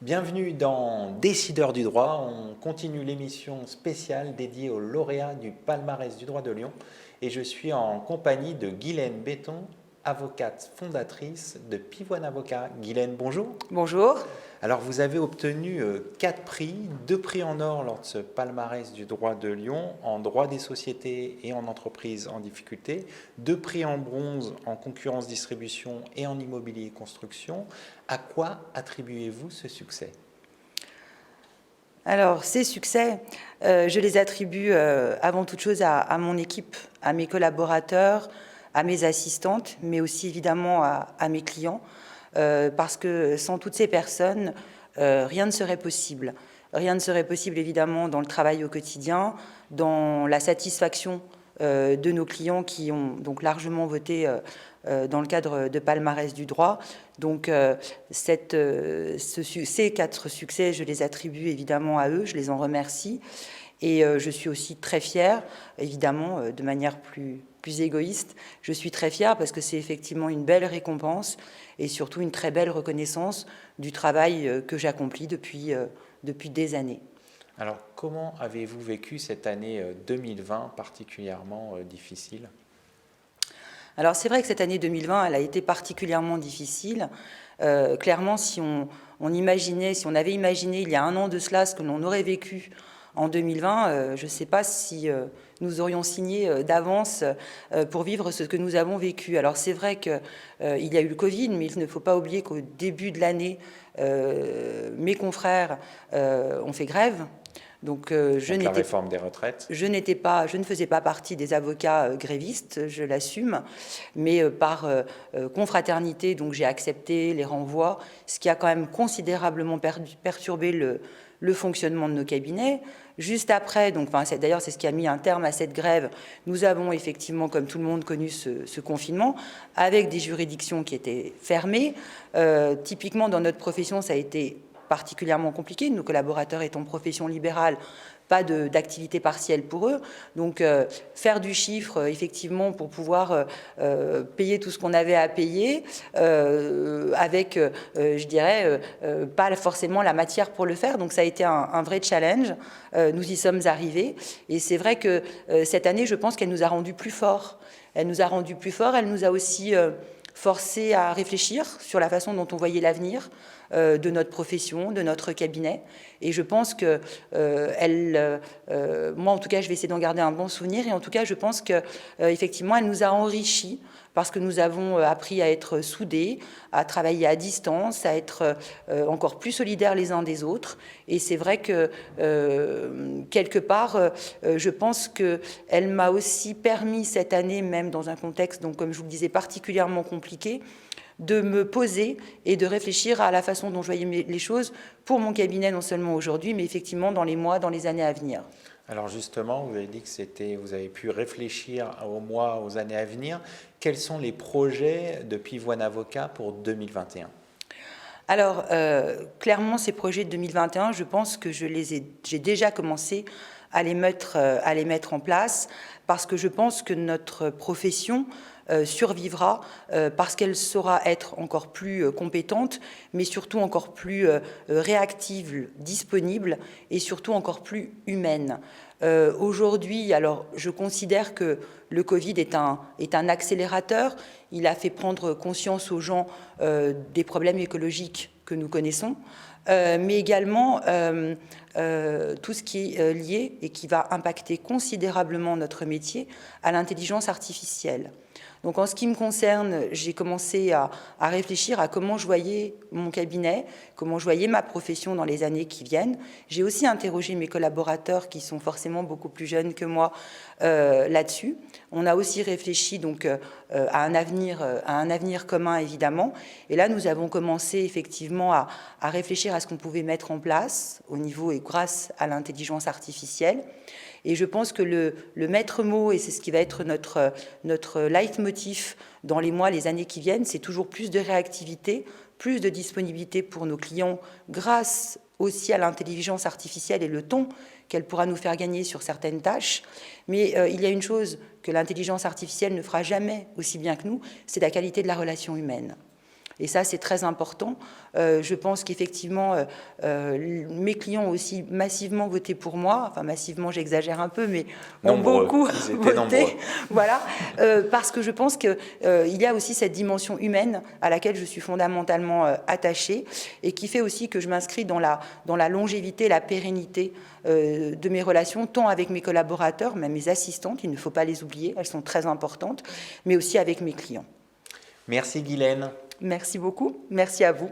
Bienvenue dans Décideurs du droit. On continue l'émission spéciale dédiée aux lauréats du palmarès du droit de Lyon. Et je suis en compagnie de Guylaine Béton, avocate fondatrice de Pivoine Avocat. Guylaine, bonjour. Bonjour. Alors, vous avez obtenu 4 prix, 2 prix en or lors de ce palmarès du droit de Lyon, en droit des sociétés et en entreprise en difficulté, 2 prix en bronze en concurrence distribution et en immobilier construction. À quoi attribuez-vous ce succès ? Alors, ces succès, je les attribue avant toute chose à mon équipe, à mes collaborateurs, à mes assistantes, mais aussi évidemment à mes clients, parce que sans toutes ces personnes, rien ne serait possible. Rien ne serait possible évidemment dans le travail au quotidien, dans la satisfaction de nos clients qui ont donc largement voté dans le cadre de palmarès du droit. Donc ces 4 succès, je les attribue évidemment à eux, je les en remercie. Et je suis aussi très fière, évidemment, de manière plus égoïste, je suis très fière parce que c'est effectivement une belle récompense et surtout une très belle reconnaissance du travail que j'accomplis depuis des années. Alors, comment avez-vous vécu cette année 2020 particulièrement difficile ? Alors c'est vrai que cette année 2020, elle a été particulièrement difficile. Clairement, si on avait imaginé il y a un an de cela ce que l'on aurait vécu en 2020, je ne sais pas si nous aurions signé d'avance pour vivre ce que nous avons vécu. Alors c'est vrai qu'il y a eu le Covid, mais il ne faut pas oublier qu'au début de l'année, mes confrères ont fait grève. Donc, la réforme des retraites. Je ne faisais pas partie des avocats grévistes, je l'assume, mais par confraternité, donc j'ai accepté les renvois, ce qui a quand même considérablement perturbé le fonctionnement de nos cabinets. Juste après, d'ailleurs c'est ce qui a mis un terme à cette grève, nous avons effectivement, comme tout le monde, connu ce confinement, avec des juridictions qui étaient fermées. Typiquement, dans notre profession, ça a été particulièrement compliqué. Nos collaborateurs étant profession libérale, pas d'activité partielle pour eux. Donc, faire du chiffre, effectivement, pour pouvoir payer tout ce qu'on avait à payer, avec, je dirais, pas forcément la matière pour le faire. Donc, ça a été un vrai challenge. Nous y sommes arrivés. Et c'est vrai que cette année, je pense qu'elle nous a rendus plus forts. Elle nous a rendus plus forts. Elle nous a aussi forcés à réfléchir sur la façon dont on voyait l'avenir de notre profession, de notre cabinet. Et je pense que moi, en tout cas, je vais essayer d'en garder un bon souvenir. Et en tout cas, je pense qu'effectivement, elle nous a enrichis parce que nous avons appris à être soudés, à travailler à distance, à être encore plus solidaires les uns des autres. Et c'est vrai que, quelque part, je pense qu'elle m'a aussi permis cette année, même dans un contexte, donc, comme je vous le disais, particulièrement compliqué, de me poser et de réfléchir à la façon dont je voyais les choses pour mon cabinet, non seulement aujourd'hui, mais effectivement dans les mois, dans les années à venir. Alors justement, vous avez dit que vous avez pu réfléchir aux mois, aux années à venir. Quels sont les projets de Pivoine Avocat pour 2021 ? Alors, clairement, ces projets de 2021, je pense que j'ai déjà commencé à les mettre en place parce que je pense que notre profession survivra parce qu'elle saura être encore plus compétente, mais surtout encore plus réactive, disponible et surtout encore plus humaine. Aujourd'hui, alors je considère que le Covid est un accélérateur. Il a fait prendre conscience aux gens des problèmes écologiques que nous connaissons, mais également tout ce qui est lié et qui va impacter considérablement notre métier à l'intelligence artificielle. Donc en ce qui me concerne, j'ai commencé à réfléchir à comment je voyais mon cabinet, comment je voyais ma profession dans les années qui viennent. J'ai aussi interrogé mes collaborateurs qui sont forcément beaucoup plus jeunes que moi là-dessus. On a aussi réfléchi donc à un avenir commun évidemment. Et là, nous avons commencé effectivement à réfléchir à ce qu'on pouvait mettre en place au niveau et grâce à l'intelligence artificielle. Et je pense que le maître mot, et c'est ce qui va être notre leitmotiv dans les mois, les années qui viennent, c'est toujours plus de réactivité, plus de disponibilité pour nos clients grâce aussi à l'intelligence artificielle et le temps qu'elle pourra nous faire gagner sur certaines tâches. Mais il y a une chose que l'intelligence artificielle ne fera jamais aussi bien que nous, c'est la qualité de la relation humaine. Et ça, c'est très important. Je pense qu'effectivement, mes clients ont aussi massivement voté pour moi. Enfin, massivement, j'exagère un peu, mais ont beaucoup voté. Voilà, parce que je pense qu'il y a aussi cette dimension humaine à laquelle je suis fondamentalement attachée et qui fait aussi que je m'inscris dans la longévité, la pérennité de mes relations, tant avec mes collaborateurs, même mes assistantes, il ne faut pas les oublier, elles sont très importantes, mais aussi avec mes clients. Merci Guylaine. Merci beaucoup, merci à vous.